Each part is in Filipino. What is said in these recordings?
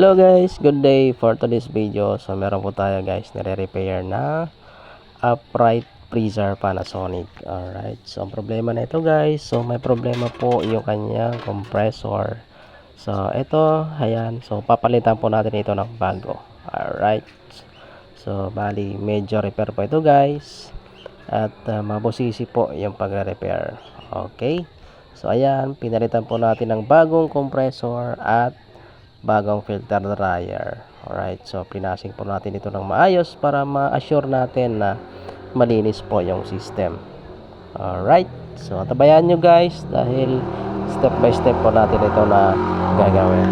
Hello guys, good day for today's video. So meron po tayo guys nire-repair na upright freezer Panasonic. Alright, so ang problema na ito guys, so may problema po yung kanyang compressor. So ito, ayan, so papalitan po natin ito ng bago. Alright, so bali medyo repair po ito guys. At mabusisi po yung pagre-repair. Okay, so ayan, pinalitan po natin ng bagong compressor at bagong filter dryer. Alright, so pinasing po natin ito ng maayos para ma-assure natin na malinis po yung system. Alright, so tabayan nyo guys dahil step by step po natin ito na gagawin.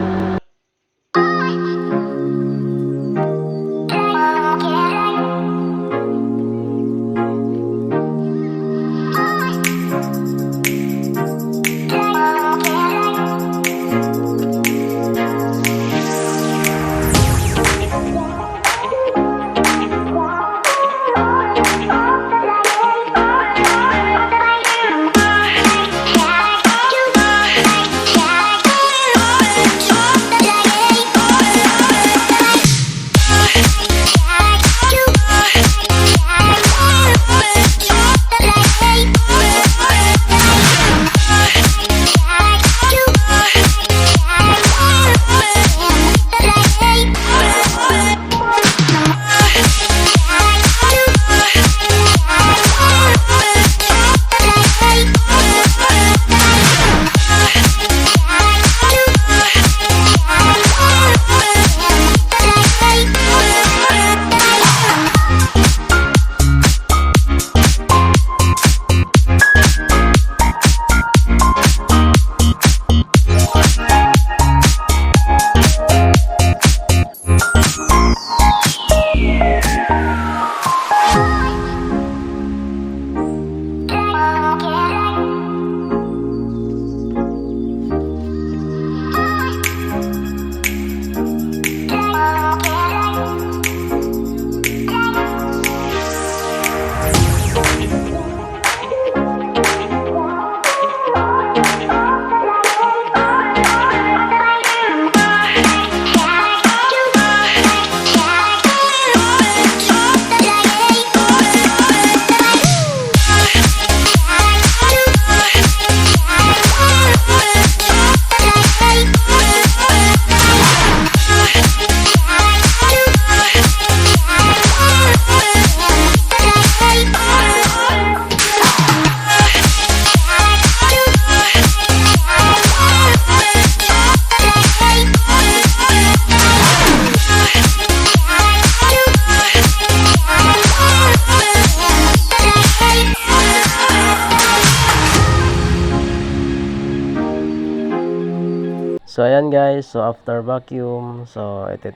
So ayan guys, so after vacuum, so ito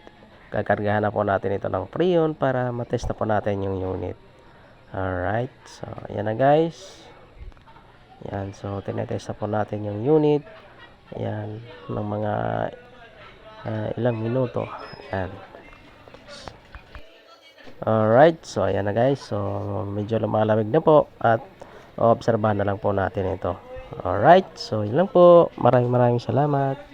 kakargahan na po natin ito ng Freon para matest na po natin yung unit. Alright, so ayan na guys. Ayan, so tinetest na po natin yung unit. Ayan, ng mga ilang minuto. Ayan. Alright, so ayan na guys. So medyo lumalamig na po at obserbahan na lang po natin ito. Alright, so yun lang po. Maraming salamat.